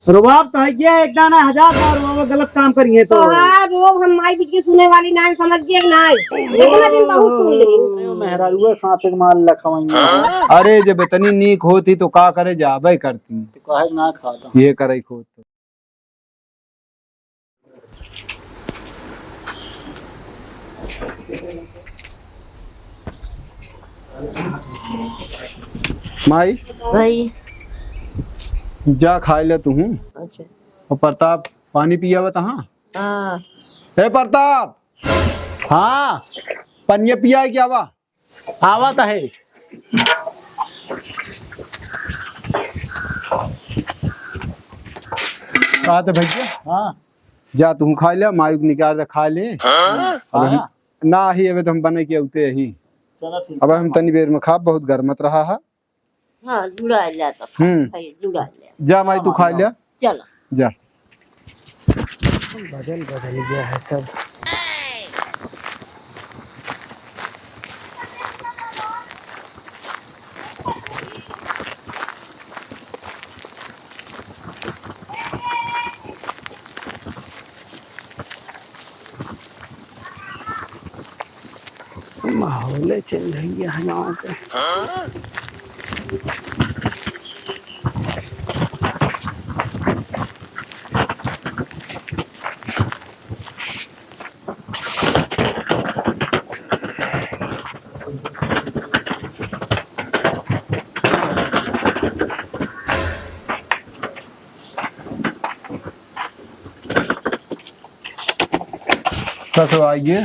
रुबाब तो है ये एक दाना 1000 बार वो गलत काम करिए तो हाँ वो हम माई बीच के सुने वाली ना समझ गए ना इतना दिन बहुत सुन ली मेहरा रुए सांप माल लखवाइए। अरे जब इतनी नीक होती तो का करे जाबे करती, तो कहे ना खाता ये करे खोत तो। माई भाई जा खाए ले तू। अच्छा और प्रताप पानी पिया बता। हाँ हाँ हे प्रताप, हाँ पनिया पिया है क्या वा? आवत है कहा था भैया? हाँ जा तू खा ले, मायू निकाल दे खा ले। हाँ ना ही अबे तो हम बने के उते ही। चलो ठीक अब हम तनी देर में खा, बहुत गर्मत रहा है। हाँ जुड़ा लिया तो जुड़ा लिया जा माई तू खा लिया, चलो जा। बदल गया है सब। माहौल चल रही है यहाँ पे। सब आइए।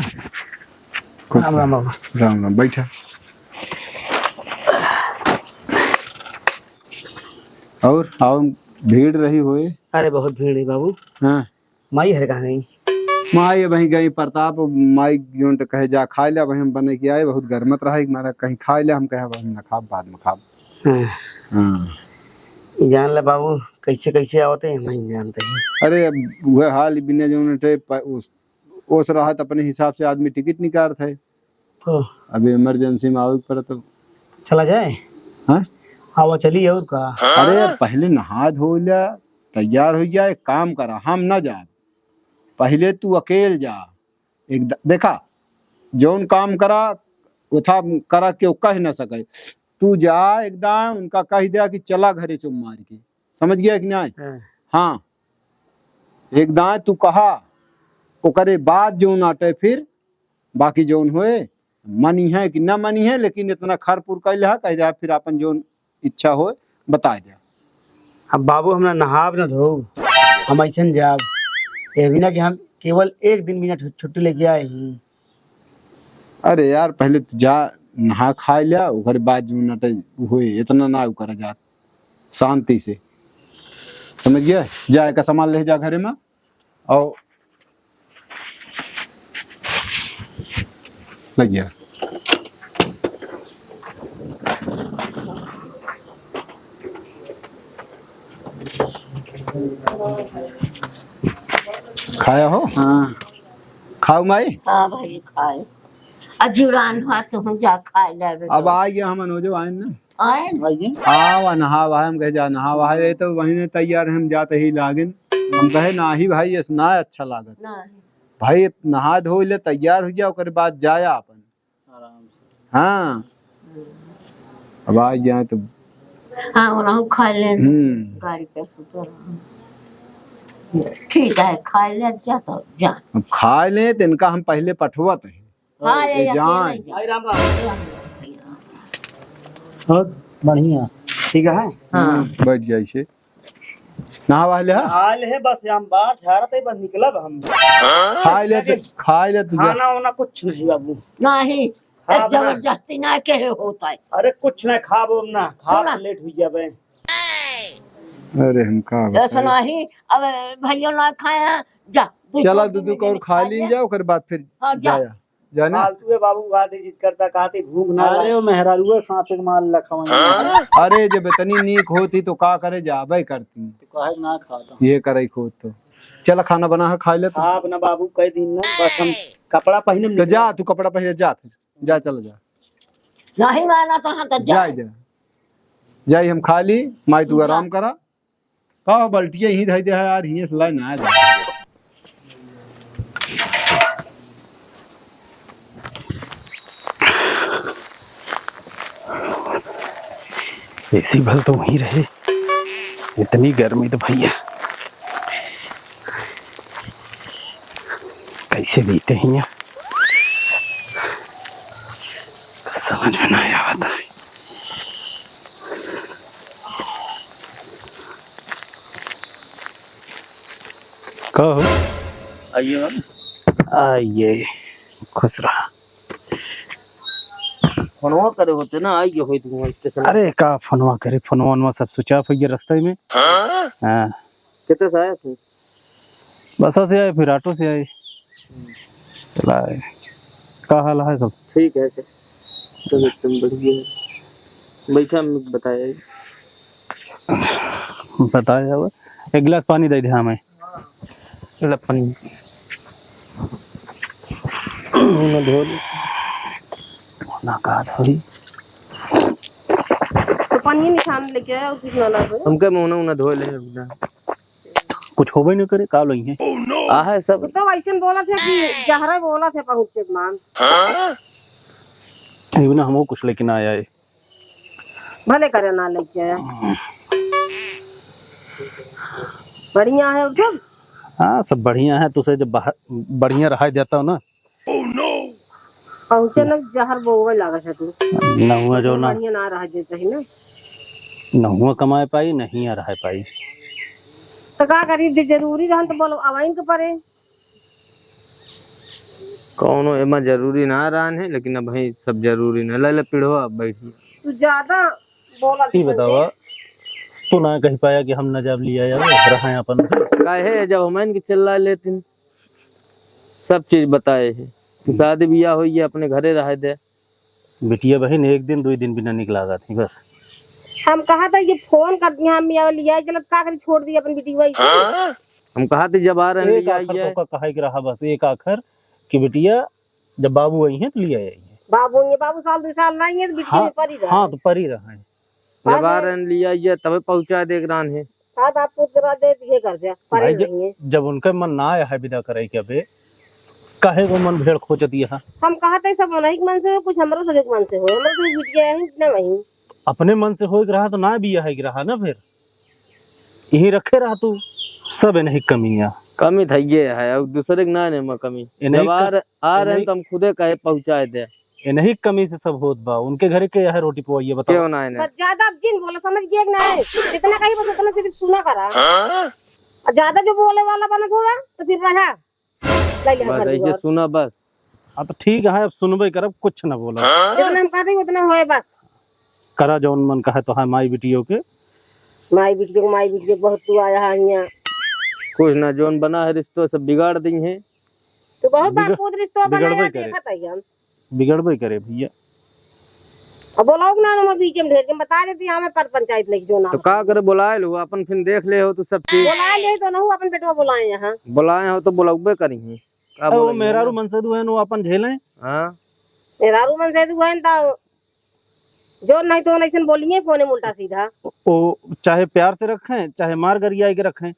खुश राम राम बाबू। राम राम, बैठा। और आओ, भीड़ रही हुए। अरे बहुत भीड़ है बाबू। हाँ माई है कहाँ नहीं? माई वहीं गई प्रताप, माई जो तो कहे जा खा लिया, वहीं हम बने के आए, बहुत गर्मत रहा हमारा, कहीं खा लिया, हम कहे हम न खाब बाद में खाब। हाँ। हाँ ये जान ले बाबू कैसे कैसे आवते हैं हम नहीं जानते हैं। अरे अब वह हाल बिना जो उस राहत अपने हिसाब से आदमी टिकट निकाल थे। तो अभी इमरजेंसी में आवे पर तो चला जाए। हाँ हाँ वो चलिए और का। अरे पहले नहा धो लिया, तैयार हो गया, एक काम करा, हम ना जा, पहले तू अकेल जा। एक देखा जौन काम करा उथा करा के कह न सके, तू जा एकदम उनका कह दिया कि चला घरे चुम मार के, समझ गया कि नहीं? हाँ एकदम तू कहा ओकरे बाद जौन आटे फिर बाकी जौन होए मनी है कि न मनी है, लेकिन इतना खरपुर कैल है कह दिया, फिर अपन जौन इच्छा हो बता दिया। अब बाबू हमरा नहाब न धो, हम ऐसे जाब, ये भी ना कि हम केवल एक दिन बिना छुट्टी लेके आए ही। अरे यार पहले तो जा नहा खा लिया, ओकर बाद जो नट हुए इतना ना कर जा शांति से, समझ गया? जाए का सामान ले जा घरे में। और लग गया खाया हो? हाँ खाओ माई। हाँ भाई खाए अजुरान हुआ तो हम जा खाए ले अब आ गया हम अनोजो आए ना, आए भाई आवा नहा वहा, हम कहे जा नहा वहा, ये तो वही ने तैयार हम जाते ही लागिन, हम कहे ना ही भाई ये ना अच्छा लागत नहीं भाई, नहा धो ले तैयार हो गया, ओकर बाद जाया अपन आराम से। हाँ अब आ गया तो हाँ उन्होंने खा ले गाड़ी पे सुतर ठीक है खा ले जा तो जा अब खा ले तो इनका हम पहले पठवत है। हाँ ये जान भाई राम राम। बहुत बढ़िया ठीक है। हाँ बैठ जाए से नहा वहा ले। हाल है बस हम बाहर झाड़ा से बस निकलब हम। खा ले तुझे खाना वाना कुछ नहीं बाबू। नहीं हाँ, जबरदस्ती ना के होता है अरे कुछ नहीं खाबो ना, खा सुना। लेट हुई जाबे। अरे हम का ऐसा नहीं अब भैया ना खाया जा चला दूध को और खा ली जाओ, ओकर बाद फिर हाँ, जा। जाया जाना। फालतू है बाबू, बात जिद करता कहते भूख ना। अरे वो मेहरा रुए सांप माल लखवाइए। अरे जब इतनी नीक होती तो का करे जाबे करती, तो कहे ना खाता ये करे खोद तो। चल खाना बना है खा ले तो। आप ना बाबू कई दिन ना बस हम कपड़ा पहने तो जा तू कपड़ा पहले जा, फिर जा चल जा नहीं माना तो हाँ तो जा जाए जा जाए, हम खा ली माई तू आराम करा, का बल्टिया ही रह दे है यार, ही सलाई ना जा। एसी भल तो वहीं रहे, इतनी गर्मी तो भैया कैसे बीते हैं यहाँ, समझ में नहीं आता है। कहो आइए आइए, खुश रहा। फोनवा करे होते ना, आइए होई तुम स्टेशन। अरे का फोनवा करे, फोनवा सब स्विच ऑफ हो गया रास्ते में। हाँ कितने से आए थे? बसों से आए, फिर ऑटो से आए, चला आए। का हाल है सब? ठीक है सर, तो एकदम बढ़िया है। बैठा बताया बताया हुआ। एक गिलास पानी दे दे हमें। लपन ना धो ना का धोई, तो पानी निशान लेके आया उसी नाला से। हमके मुंह ना धो ले बिना कुछ होबे नहीं करे, का लई है आ है सब। तो वैसे बोला था कि जहरा बोला था पहुंच के मान नहीं ना, हमको कुछ लेकिन आया है। भले करे ना लेके आया, बढ़िया है उठो। हाँ सब बढ़िया है, तुझे जब बाहर बढ़िया रहा जाता हो ना। पहुंचे ना जहर बोवे लगा था तू, न हुआ जो ना, बढ़िया ना रह जाता है ना, न हुआ कमाए पाई, नहीं आ रहा पाई। तो का करी, जरूरी रहन तो बोलो आवाइन के परे। कौनो एमा जरूरी ना रहन है, लेकिन अब भाई सब जरूरी ना। ले ले पीढ़ो अब बैठी। तू ज्यादा बोला ये बतावा, तू ना कह पाया कि हम न जब लिया यार रहा है अपन काहे जब हमन के चिल्ला लेते सब चीज बताए है। शादी बियाह हुई है, अपने घरे रह दे। बिटिया बहन एक दिन 2 दिन बिना निकला थी बस। हम कहा था ये फोन कर दिया, हम यहाँ लिया चलत का करी, छोड़ दिया अपन बेटी वही। हम कहा थे जब आ रहे एक आखर तो कहा कि रहा बस एक आखर कि बिटिया जब बाबू आई है तो लिया आई बाबू ये बाबू साल 2 साल नहीं है तो बेटी हाँ, पर ही रहा। हाँ तो पर ही रहा है। जब आ रहे लिया ये तब पहुंचा देख रहा है। साथ आपको करा दे ये कर दिया पर भाई ही नहीं है। जब उनका मन ना आया है विदा करे के अबे काहे को मन भेड़ खोचत है। हम कहा था सब मन मन से हो, कुछ हमरो से मन से हो, हमरो से बिटिया है इतना वही। अपने मन से हो रहा तो ना भी है रहा ना, फिर यही रखे रहा तू सब नहीं कमियां कमी थी है अब दूसरे के ना ने कमी। जब आ रहे तो हम खुदे कहे पहुंचाए दे। ये नहीं कमी से सब होत बा, उनके घर के है रोटी पवाइए बताओ क्यों ना है बस ज्यादा जिन बोला समझ गया कि नहीं, जितना कही बस उतना सिर्फ सुना करा। और ज्यादा जो बोले वाला बना होगा तो फिर रहा ले ले बस ऐसे सुना बस। हाँ तो ठीक है, अब सुनबे करब, कुछ ना बोला जितना हम कहते उतना होए बस। करा जौन मन कहे तो है माई बिटियों के। माई बिटिया बहुत तू आया है यहाँ, कुछ ना जोन बना है रिश्तों सब बिगाड़ दी है। तो बहुत बार खुद रिश्ता बिगड़बे बनाया करे। देखा था हम। बिगड़बे करे भैया। अब बोलाओ ना हम बीच में ढेर के बता देती हमें पर पंचायत लेके जो ना तो का करे बुलाए लो अपन, फिर देख ले हो तो सब चीज। बुलाए ले तो ना हो अपन बेटवा बुलाए यहाँ। बुलाए हो तो बुलाऊबे करेंगे। वो मेरा रू मन से दुआ है, वो अपन झेले। हाँ मेरा रूम से तू है तो जो नहीं तो नहीं बोलिए फोने उल्टा सीधा। वो चाहे प्यार से रखें चाहे मार गरिया के रखें।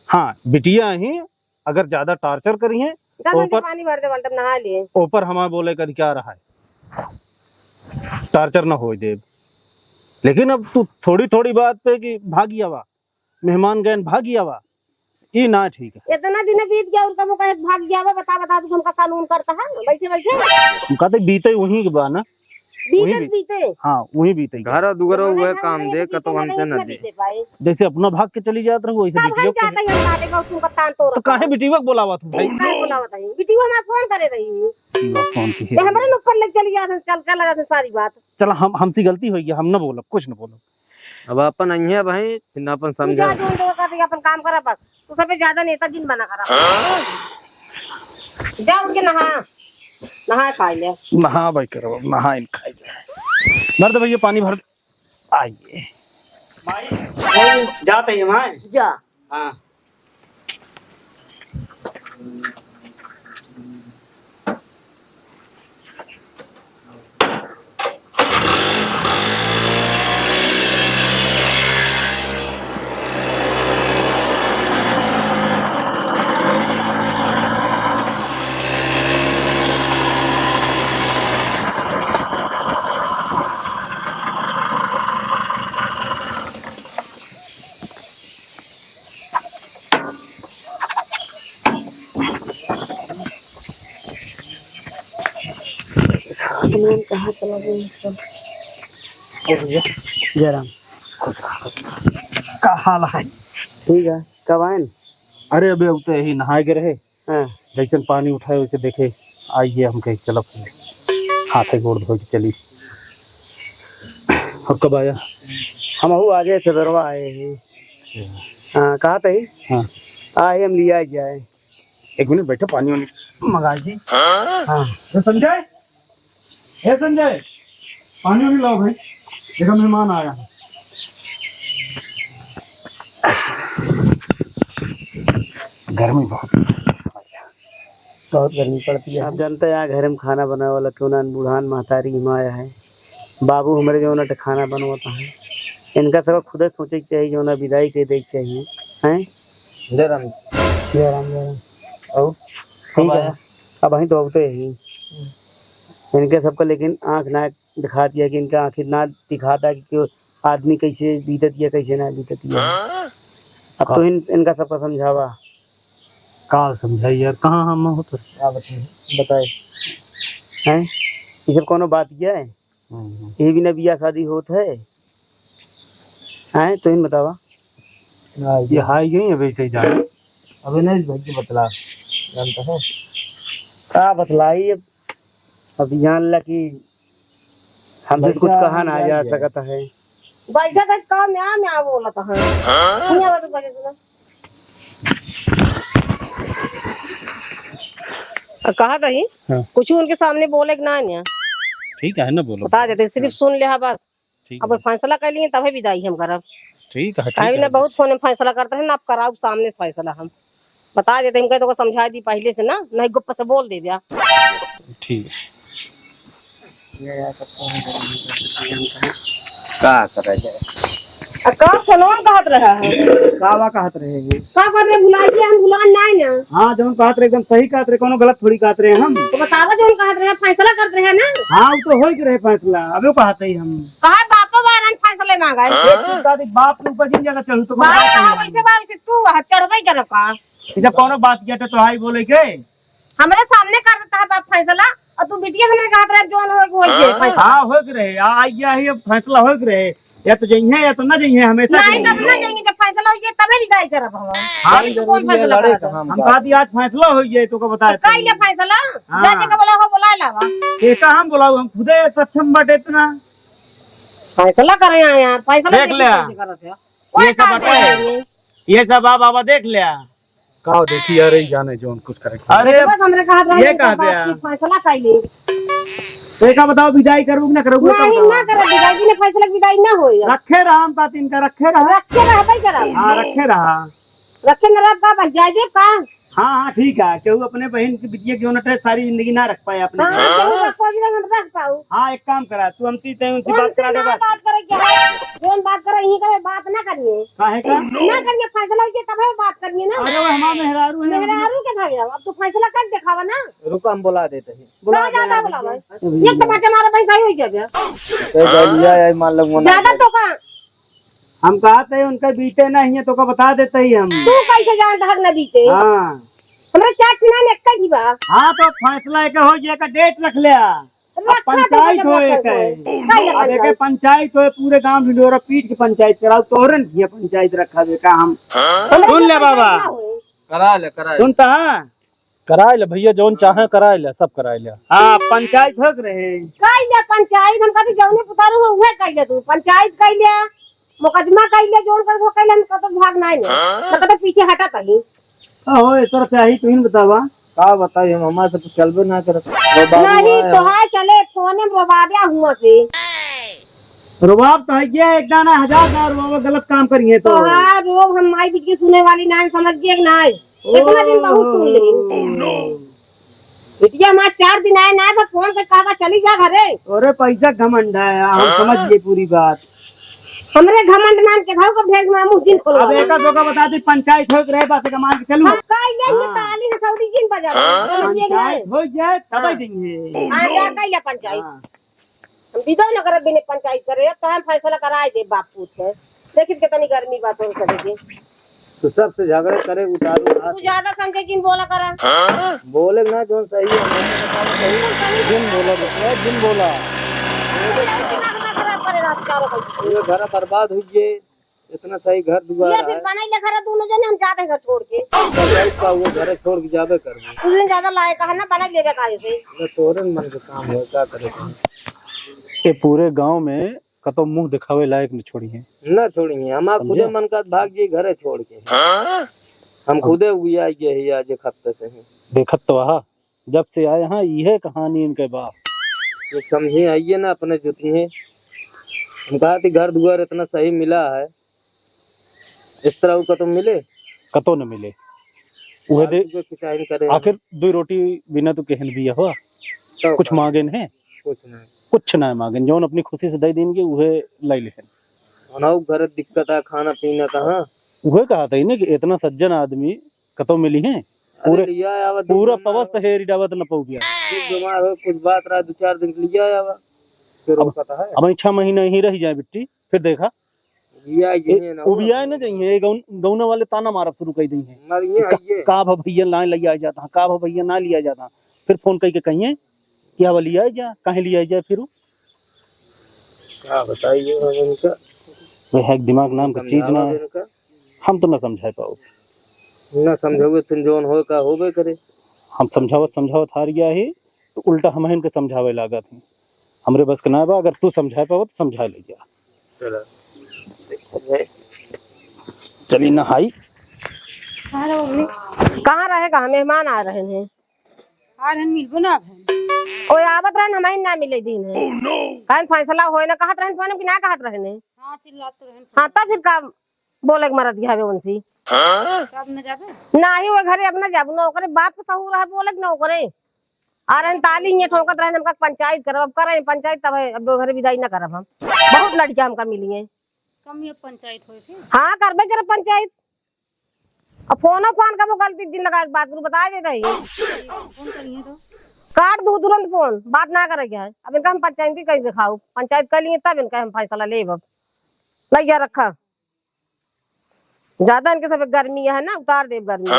हाँ बिटिया ही अगर ज्यादा टार्चर करी है ऊपर पानी भर दे बंटम नहा लिए ऊपर हमारे बोले कर क्या रहा है, टार्चर ना हो दे। लेकिन अब तू थोड़ी थोड़ी बात पे कि भागी आवा मेहमान गए भागी आवा, ये ना ठीक है। इतना दिन बीत गया उनका वो कहे भाग गया वो बता तू हमका कानून करता है बैठे बैठे। हम कहते बीते वहीं के बा ना, बीते हाँ वहीं बीते घर दुगरो हुए काम दे तो हमसे न दे। जैसे अपना भाग के चली जात रहो वैसे बिटिया तो काहे बिटिया को बुलावा तू भाई। बिटिया हमारा फोन करे रही फोन की ये हमारे ऊपर लग चली जाते चल चला जाते सारी बात। चला हम हमसे गलती हुई है, हम ना बोलब कुछ ना बोलब। अब अपन आई है भाई फिर अपन समझा अपन काम करा बस तू सब ज्यादा नेता जिन बना करा जा उनके नहा खा ले। नहा भाई करो नहा इन खाई जाए। भर दे भैया पानी भर आइए जाते हैं माए जा। हाँ सामान कहाँ चला गया सब? जयराम का हाल है? ठीक है, कब आए? अरे अबे अब तो यही नहाए गए रहे, हाँ, जैसे पानी उठाए वैसे देखे आइए हम कहीं चलब हाथे गोड़ धो के चली। और कब आया? हम आ गए सदरवा आए हैं। हाँ, कहा थे? हाँ आए हम लिया जाए। 1 मिनट बैठो, पानी वानी मंगा जी। हाँ, संजय, हे संजय, पानी वानी लाओ भाई, देखो मेहमान आया है। गर्मी बहुत गर्मी पड़ती है। आप जानते हैं यहाँ घर में खाना बनाने वाला क्यों ना बूढ़ान महतारी हिमाया है। बाबू हमारे जो ना खाना बनवाता है, इनका सब खुद सोचे चाहिए जो ना विदाई के देख चाहिए हैं। जयराम जयराम और ठीक है, अब वहीं तो होते ही इनके सबका, लेकिन आँख ना दिखा दिया कि इनका आँख ना दिखाता कि क्यों आदमी कैसे बीतती है कैसे ना बीतती है। अब तो इनका सबका समझावा काल समझाई यार, कहाँ हम हो तो बताए हैं। ये सब कोनो बात किया है? ये भी ना बिया शादी होत है हैं, तो इन बतावा। ये हाई गई है वैसे ही जाने। अबे नहीं भाई बतला जानता है का बतलाई। अब जान ला कि हमसे कुछ कहा ना जा सकता है। बैठा का काम यहाँ बोला था। यहाँ बात बजे सुना कहा कहीं कुछ उनके सामने बोले कि ना ठीक है ना, बोलो बता देते, सिर्फ सुन लिया बस। ठीक अब फैसला कर लिए तभी विदाई हम करब। ठीक है, अभी ना बहुत फोन में फैसला करते हैं ना, आप कराओ सामने फैसला। हम बता देते, इनका तो समझा दी पहले से ना, नहीं गुप्त से बोल दे दिया। ठीक है। का करा जाए? का सलोन कहत रहा है, कावा कहत रहेंगे का कर रहे बुलाइए, हम बुलान नहीं ना। हाँ, जो कहत रहे एकदम सही कहत रहे, कोनो गलत थोड़ी कहत रहे हम। तो बतावा जो कहत रहे फैसला करते रहे ना। हाँ, वो तो हो ही रहे फैसला, अबे कहते ही हम कहा बापो बारन फैसले मांगा है। बाप के ऊपर जिन जगह चलू तो बात कहा वैसे तू चढ़बे कर का जब कोनो बात किया तो हाई बोले के हमारे सामने कर देता है बाप फैसला, और तू बिटिया से नहीं कहत रहे जोन हो गए। हाँ, हो रहे आइया ही फैसला हो रहे, या तो जइए या तो ना जइए, हमेशा नहीं तब ना जाएंगे, जब फैसला हो जाए तभी विदाई करब हम। हाँ, कौन फैसला करता? हम कहा दी आज फैसला हो जाए तो बताए काई ले फैसला जा जगह बोला हो बोला लावा कैसा हम बोलाऊ, हम खुदे सक्षम बटे इतना फैसला करे यहाँ फैसला देख लिया। ये सब बटे, ये सब आप बाबा देख लिया। कहो देखी यार, ही जाने जो कुछ करेगा। अरे बस हमरे कहा था ये कहा गया फैसला कर ले। देखा बताओ विदाई करूँ ना करूँ? नहीं ना करे विदाई ने फैसला विदाई ना होएगा। रखे रहा हम पाती इनका, रखे रहा। रखे रहा भाई करा। हाँ, रखे रहा। रखे न रख का बच जाए का। हाँ हाँ, ठीक है। क्यों अपने बहन की बिटिया क्यों न सारी जिंदगी ना रख पाए अपने। हां तो रख पाओ हम रख पाओ। हाँ, एक काम करा तू, हमती ते उनसे बात करा दे। बात करे क्या है, जोन बात करे यही करे, बात ना करिए। काहे का ना करिए, फैसला हो जाए तब बात करिए ना। अरे वो हमारा मेहरारू है। मेहरारू के था अब तो फैसला कर दिखावा ना। रुको हम बुला देते हैं। बुला ज्यादा बुला भाई, एक टमाटर मारा पैसा ही हो गया। तो जलिया है मान लो ज्यादा तो का हम कहते हैं उनके बीते नहीं है तो का बता देते ही हम। तू कैसे जान धर न बीते। हाँ हमरा चाट पिना ने एक ही बा। हाँ, तो फैसला एक हो जाए का डेट रख लिया। पंचायत हो एक है, पंचायत हो पूरे गांव भिडोरा पीट के पंचायत कराओ, तोरन की पंचायत रखा बेटा हम। सुन ले बाबा, करा ले सुनता कराए ले भैया, जोन चाहे कराए ले, सब कराए ले। हाँ, पंचायत हो रहे कैले पंचायत हम कभी जौने पुतारू हो उहे कैले, तू पंचायत कैले मुकदमा कैले, जोन कर वो कैले कत भाग नहीं ने कत पीछे हटा तही। हो इतर चाहिए तू ही बतावा। का बताई हम हमारे से चलबे ना करत। नहीं तो है चले फोने में रबाबिया हुआ से रुबाब तो है ये एक दाना 1000 बाबा गलत काम करिए तो हां रोग हम माई बिटी सुने वाली ना समझ गए ना। इतना दिन बहुत सुन ली बिटिया मां 4 दिन आए ना तो फोन पे कहा चली जा घरे। अरे पैसा घमंड है, हम समझ गए पूरी बात। हमरे घमंड मान के घाव का भेज में मुंह जिन खोलवा। अब एक धोखा बता दे, पंचायत हो रहे बात का मान के चलू। काई ले ताली सौदी जिन बजा पंचायत हो जाए तब देंगे। हां जा काई ले पंचायत हम विदाई न करे बिना पंचायत करे तो हम फैसला कराए दे बाप पूछ है। देखिए कितनी गर्मी बात हो सके तो सबसे झगड़े करे उतारू हाथ। तू ज्यादा समझे किन बोला करा। बोले ना जो सही है मैंने बताया सही। जिन बोला बच्चा, जिन बोला खराब करे रात चारों को। पूरे घर बर्बाद हुई गए, इतना सही घर दुआर ये फिर है। बनाई ले घर दोनों जने हम जाते घर छोड़ के। का वो घर छोड़ के जाबे कर उस दिन ज्यादा लाए कहा ना बना ले काहे से। मैं तोरे मन के काम है क्या करे। ये पूरे गांव में कतो मुंह दिखावे लायक नहीं छोड़ी है। ना छोड़िए हम खुदे मन का भाग जी घर छोड़ के। हम खुदे हुआ ये ही आज एक हफ्ते से हैं। देखत तो वहा जब से आए हाँ यह कहानी इनके बाप। ये समझे आइए ना अपने जुती है। हम कहा थी घर दुआर इतना सही मिला है, इस तरह का तो मिले कतो न मिले। वह दे किसान करे आखिर दो रोटी बिना तो कहन भी हुआ तो कुछ मांगे है कुछ ना मांगे जौन अपनी खुशी से दे देंगे वह लाई लेहन। घर दिक्कत है खाना पीना कहाँ। वह कहा था इन्हें कि इतना सज्जन आदमी कतो मिली है पूरे पूरा पवस्त है रिटावत न पौ गया। बीमार हो कुछ बात रहा 2-4 दिन लिया आवा फिर रोकता है। अब 6 महीने ही रह जाए बिट्टी फिर देखा उबिया न चाहिए गौना वाले ताना मारब शुरू कर दी है। का भैया ना लिया जाता का भैया ना लिया जाता फिर फोन करके कहिए कि अब लिया जा कहीं लिया जाए फिर क्या बताइए उनका वह दिमाग नाम का चीज ना है। हम तो ना समझा पाओ ना समझोगे तुम जोन हो का होबे करे। हम समझावत हार गया ही तो उल्टा हम इनके समझावे लागत है। हमरे बस का ना बा अगर तू समझा पाओ तो समझा ले जा। चली नहाई कहाँ रहेगा मेहमान आ रहे हैं। मिलबो ना ओए आवत रहन हमारी ना मिले दिन है। काहे फैसला होए ना कहत रहन फोन कि ना कहत रहने। हां चिल्लात रहन। हां तब फिर का बोले के मरद गया उनसी। कब न जाबे नाही वो घरे अब न जाबू ना ओकरे बाप के सहू रहा बोले ना ओकरे आ रहन ताली ये ठोकत रहन हमका पंचायत करब करे पंचायत तब अब घरे विदाई ना करब हम। बहुत लड़कियां हमका मिली है कम ये पंचायत होई थी। हां करबे कर पंचायत अब फोन का वो गलती दिन लगा बात गुरु बता देता है। फोन करिए तो काट दू तुरंत फोन बात ना करेगा है। अब इनका हम पंचायत की कहीं दिखाओ पंचायत कर लिए तब इनका हम फैसला ले अब लैया रखा ज्यादा इनके सब गर्मी है ना उतार दे गर्मी।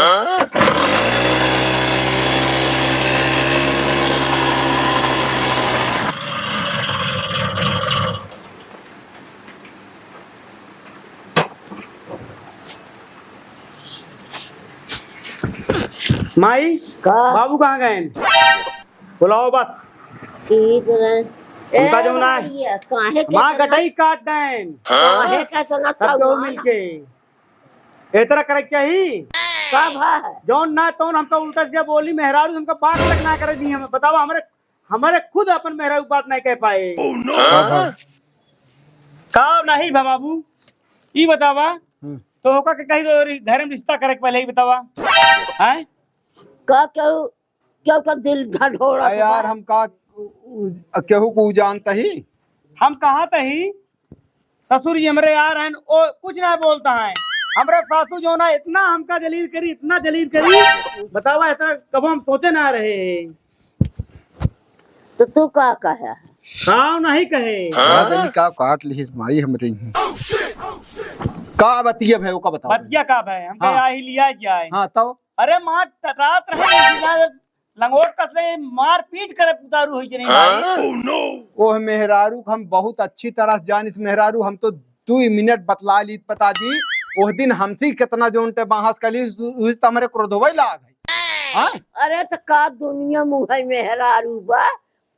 माई बाबू कहाँ गए बुलाओ बस उनका जो ना माँ गटाई काट दें सब जो मिलके इतना करे चाहिए जौन ना तो हमका उल्टा सीधा बोली मेहरारू हमका बात तक ना करे दी हमें बताओ हमारे खुद अपन मेहरारू बात नहीं कह पाए। का नहीं बाबू ये बतावा तो होका के कहीं तो घर में रिश्ता करे पहले ही बतावा हैं का क्या कर दिल ढोड़ा यार हम का केहू को जानता ही हम कहा ही ससुर जी हमारे यार हैं ओ कुछ ना बोलता है हमारे सासू जो ना इतना हमका इतना जलील करी बतावा इतना कब हम सोचे ना रहे। तो तू का कहा हाँ नहीं कहे का काट ली माई हमरे का बतिया भाई का बताओ बतिया का भाई हम हाँ। ही लिया जाए हाँ तो अरे मार टकरात रहे लंगोट कसले मार पीट करे उतारू होई नहीं भाई। ओह मेहरारू हम बहुत अच्छी तरह जानित मेहरारू हम तो 2 मिनट बतला ली बता दी उस दिन हमसे कितना जो उनते बहस कली उस तो हमारे क्रोधवई लाग है। अरे तो का दुनिया मुहै मेहरारू बा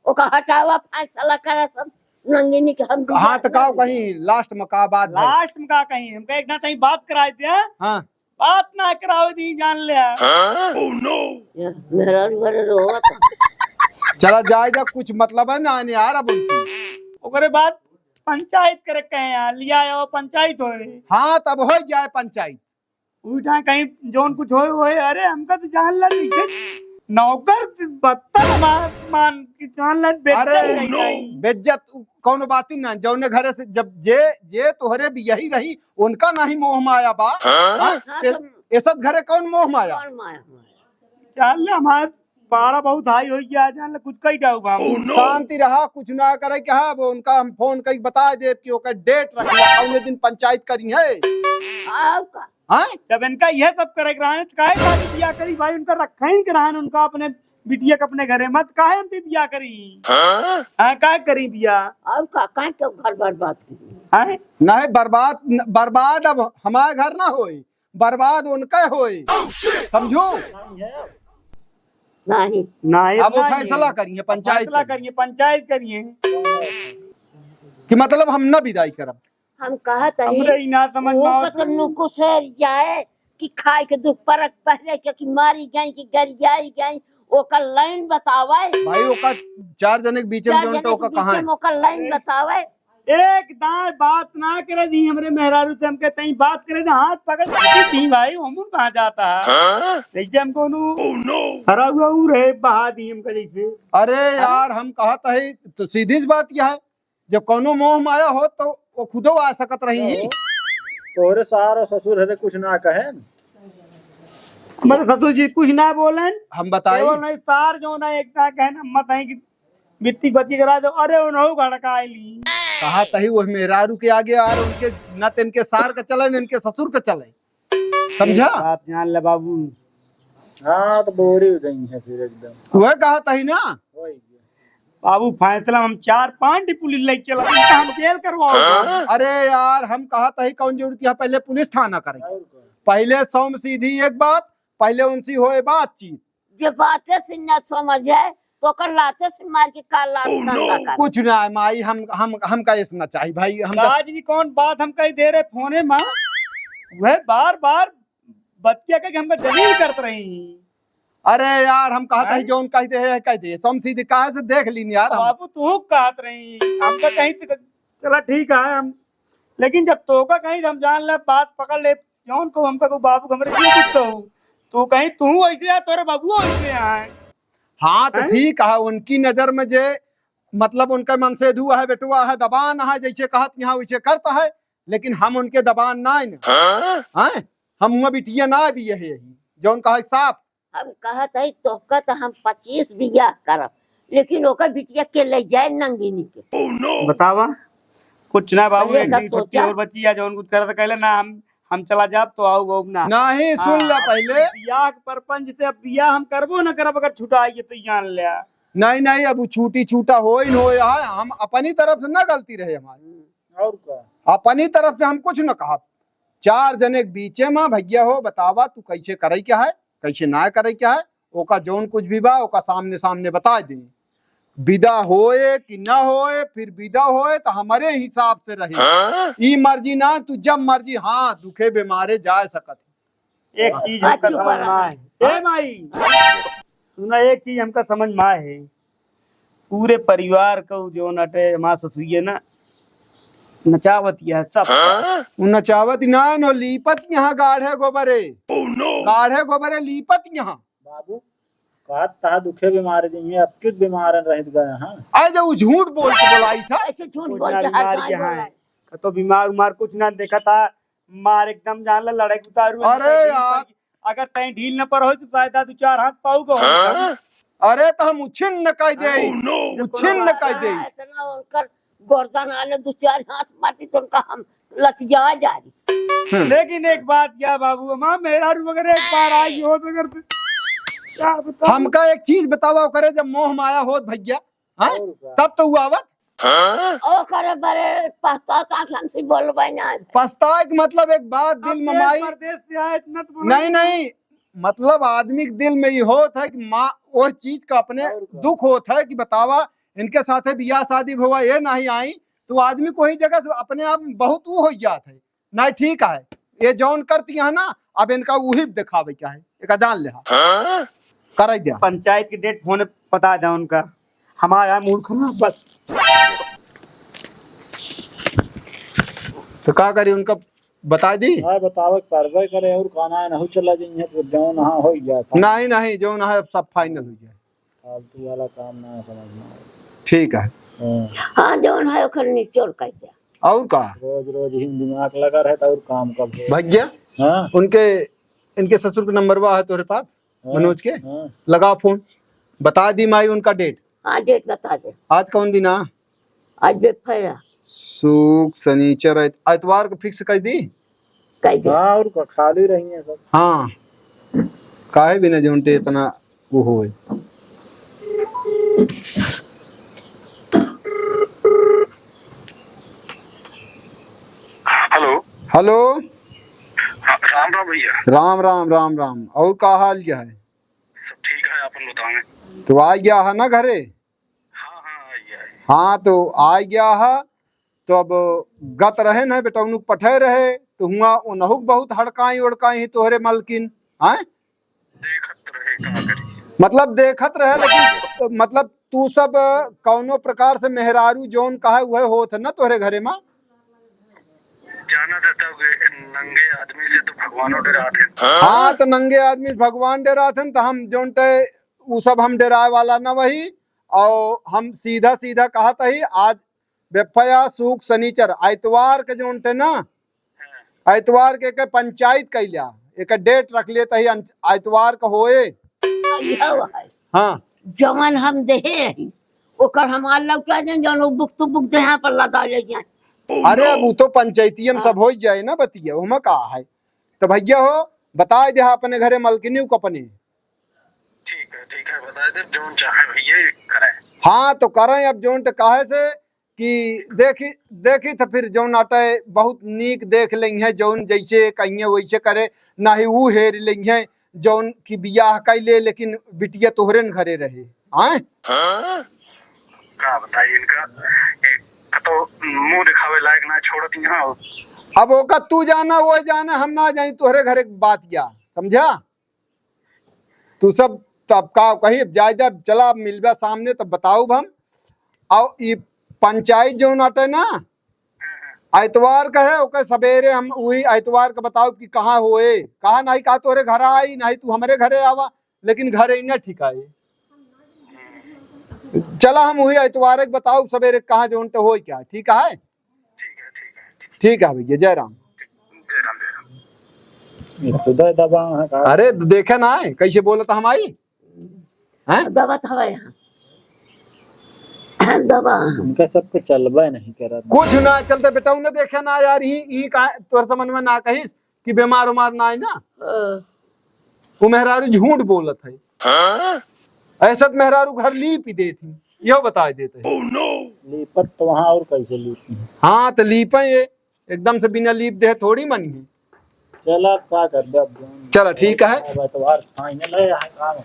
ओका हटावा फैसला करे सब नंगिनी के हम हाँ तो का कहीं लास्ट में का बात लास्ट में का कहीं हमका एक ना कहीं बात कराए थे हाँ बात ना कराओ दी जान लिया मेहरारू बड़े रोवत चला जाएगा कुछ मतलब है ना आने यार अब उनसे ओकरे बाद पंचायत करे कहे यहाँ लिया वो पंचायत हो रही। हाँ तब हो जाए पंचायत उठा कहीं जोन कुछ हो अरे हमका तो जान ला नौकर बत्तर मान की जान ला बेइज्जत कौन बात ही ना जौने घरे से जब जे तोहरे भी यही रही उनका नहीं मोह माया बा ऐसा घरे कौन मोह माया जान ले हमार पारा बहुत हाई हो गया जान कुछ कई जाऊ हम शांति रहा, कुछ ना करे क्या है वो उनका हम फोन कई बता दे कि ओकर डेट रखिए अगले दिन पंचायत करी है। आपका हाँ जब इनका यह सब करे रहन काहे शादी बियाह करी भाई उनका रखा ही रहन उनका अपने बिटिया के अपने घरे मत काहे हम बियाह करी हां काहे करी बियाह आपका काहे के घर बर्बाद की हां नहीं बर्बाद अब हमारे घर ना होई, बर्बाद उनका होई, समझो। नहीं नहीं अब वो फैसला करिए पंचायत पंचायत करिए कि मतलब हम ना विदाई करब। हम कहत हमरे ही ना समझ में आवत। तो नुको सर जाए कि खाए के दुख परक पहले के कि मारी गई कि गरियाई गई ओकर लाइन बतावे भाई ओका 4 जने के बीच में जोन तो ओका कहां है ओकर लाइन बतावे। एक दाए बात ना करे दी हमरे मेहरारू से हमके तई बात करे ना हाथ पकड़ के दी भाई हम कहां जाता है जैसे हमको हरा हुआ ऊ रहे बहा दी हमका जैसे। अरे यार हम कहत है तो सीधी सी बात यह है जब कोनो मोह माया हो तो वो खुदो आ सकत रही। तोरे सार ससुर है कुछ ना कहे हमारे ससुर जी कुछ ना बोलन हम बताई केवल नहीं सार जो ना एक ना कहना मत है कि मिट्टी बत्ती करा दो अरे उन्हों गड़काइली कहा तही वो मेहरारू के आगे आ रहे उनके न तो इनके सार का चले न इनके ससुर का चले, समझा। आप जान ले बाबू। हाँ तो बोरी हो गई है फिर एकदम वह कहा तही ना बाबू फैसला हम 4-5 पुलिस ले चला हम जेल करवाओ। अरे यार हम कहा तही कौन जरूरत है पहले पुलिस थाना करे, पहले सौम सीधी एक बात पहले उनसी होए बातचीत जो बातें से न समझ है तो कर लाते से मार के काल लात धंधा कर कुछ ना है माई हम का ऐसा चाहिए भाई हम आज भी कौन बात हम कही दे रहे फोने माँ वह बार बार बतिया के हमका जलील करत रही। अरे यार हम कहते हैं जो उन कहते हैं कह दे सम सीधे कहा से देख ली यार हम। बाबू तू कहत रही हमका कहीं चला ठीक है हम लेकिन जब तो का कहीं हम जान ले बात पकड़ ले जौन को हमका को बाबू हमरे जी कुछ तो तू कहीं तू ऐसे आ तोरे बाबू ऐसे आए। हाँ तो ठीक है उनकी नजर में जे मतलब उनका मन से धुआ है बेटुआ है दबान है जैसे कहत यहाँ वैसे करता है लेकिन हम उनके दबान ना है हम बिटिया ना भी यही जो उनका साफ हम कहत है तो कहत हम 25 बीघा करब लेकिन ओकर बिटिया के ले जाए नंगिनी के बतावा कुछ ना बाबू अरे एक का दिन छुट्टी सोचा? और बच्ची है जौन कुछ करत कहले ना हम चला जाब तो आओ वो ना नहीं सुन ला पहले बियाह के परपंच से अब बियाह हम करबो ना करब अगर छुटाइए तो जान ले। नहीं अब छूटी छूटा हो ही हो हम अपनी तरफ से ना गलती रहे हमारी और क्या अपनी तरफ से हम कुछ न कहा 4 जने के बीचे में भैया हो बतावा तू कैसे करे क्या है कैसे ना करे क्या है ओका जौन कुछ भी बा ओका सामने सामने बता दे विदा होए कि ना होए फिर विदा होए तो हमारे हिसाब से रहे ई मर्जी ना तू जब मर्जी हाँ दुखे बीमारे जा सकत। एक चीज हमका चुप समझ में रहा। आए ए माई सुना एक चीज हमका समझ में आए है पूरे परिवार को जो नटे हमारा ससुरिये ना नचावतिया सब नचावत ना नो लीपत यहाँ गाढ़े गोबरे गाढ़े गोबरे लीपत यहाँ बाबू का ता दुखे बीमार दी अब किस बीमार रहत गए हां आए जो झूठ बोल के बोलाई सा ऐसे झूठ कुछ बोल ना के हर बीमार गाय यहाँ बोला है तो बीमार उमार कुछ ना देखा था मार एकदम जान ला लड़ाई उतारू अरे यार। अगर तय ढील न पर हो तो फायदा 2-4 हाथ पाऊगो अरे तो हम उछिन्न कह दे उछिन्न कह दे ऐसा ना उनकर गर्दन आले 2-4 हाथ मारती तो उनका हम लतिया जा रही। लेकिन एक बात क्या बाबू माँ मेरा अगर एक बार आई हो तो अगर क्या बताऊं? हमका एक चीज बतावा करे जब मोह माया होत भैया हाँ तब तो हुआ आवत ओ करे बड़े पछताता कि हमसे बोलबे ना पछताए के मतलब एक बात अब दिल में देश माई परदेश से आए इतना तो बोलो। नहीं मतलब आदमी के दिल में ये होत है कि माँ वो चीज का अपने दुख होत है कि बतावा इनके साथे बियाह शादी हुआ ये नहीं आई तो आदमी को ही जगह से अपने आप बहुत वो हो जात है नहीं ठीक है ये जौन करती है ना अब इनका वही दिखावे क्या है एक जान ले कर दिया पंचायत की डेट फोन पता दे उनका हमारा मूड खराब बस तो क्या करी उनका बता दी हां बतावे कार्रवाई करे और खाना ना हो चला जाइए तो जो ना हो जाता नहीं जो ना है सब फाइनल हो जाए फालतू वाला काम ना समझना ठीक है हां जौन है ओकर निचोड़ कर दिया और का रोज ही दिमाग लगा रहता और काम कब हो भैया हां उनके इनके ससुर का नंबर हुआ है तुम्हारे पास मनोज के हां लगाओ फोन बता दी माई उनका डेट। हाँ डेट बता दे। आज कौन दिन आ? आज बेफाया सुख शनिचर इतवार को फिक्स कर दी। कह दे। हाँ और खाली रही है सब। हाँ काहे बिना जोनते इतना वो होए। हेलो हेलो राम राम भैया। राम राम राम राम। और का हाल क्या है? सब ठीक है, अपन बताओगे। तो आ गया है ना घरे? हाँ हाँ आइए आइए। हाँ तो आ गया है तो अब गत रहे न बेटौनुक पठे रहे तो हुआ उनहुक बहुत हड़काई उड़काई तोहरे मलकिन। हाँ देखत रहे का करी। मतलब देखत रहे लेकिन मतलब तू सब कौनो प्रकार से मेहरारू जोन कहा वह होत न तोहरे घरे में। जाना देता नंगे आदमी से तो भगवानों डराते। हाँ तो नंगे आदमी से भगवान डराते तो हम जोनते उ सब हम डराए वाला न वही। और हम सीधा सीधा कहत ही आज बेफया सुख शनिचर आइतवार के जोनते ना आइतवार के पंचायत कैला एक डेट रख लेते ही आइतवार का होए। हाँ जवन हम देहे ओकर हमार लौटा दें जवन बुक तो बुक यहाँ पर लगा ले जाए। अरे अब वो तो पंचायती में सब हो जाए ना बतिया उमा का है। तो भैया हो बता दे अपने घरे मलकिनी को अपने। ठीक है बता दे जोन चाहे भैया करें। हाँ तो करें अब जोन काहे से कि देखी देखी तो फिर जौन आटे बहुत नीक देख लेंगे जौन जैसे कहिए वैसे करे ना ही वो हेर लेंगे जौन की बियाह कैले लेकिन बिटिया तोहरे न घरे रहे। हाँ का बताइए इनका तो मुंह दिखावे लायक ना छोड़त यहाँ। अब ओका तू जाना वो जाना हम ना जाए तोहरे घरे बात या समझा। तू सब तब का कही जायदा चला मिलवा सामने तब बताऊ हम। और ये पंचायत जो आटे ना आइतवार का है ओके सवेरे हम वही आइतवार का बताओ कि कहाँ होए कहाँ नहीं कहा तोरे घर आई नहीं तू हमारे घरे आवा लेकिन घरे न ठीक आए। चला हम वही आइतवार बताओ सवेरे कहाँ जो हो क्या। ठीक है ठीक है भैया जय राम। जय राम जय राम। दबा अरे देखे ना है कैसे बोला था हम आई हैं दवा था यहाँ दवा उनका सबको चलबा नहीं करा। कुछ ना चलते बेटा उन्हें देखे ना यार ही तोर समझ में ना कहिस कि बीमार उमार ना है ना। वो मेहरारू झूठ बोलत है ऐसा मेहरारू घर लीप ही देती यो बता देते हैं। लीपत तो वहाँ और कैसे लीपी। हाँ तो लीप ये एकदम से बिना लीप दे थोड़ी मन है। चला क्या कर दे अब चलो ठीक है। फाइनल है काम।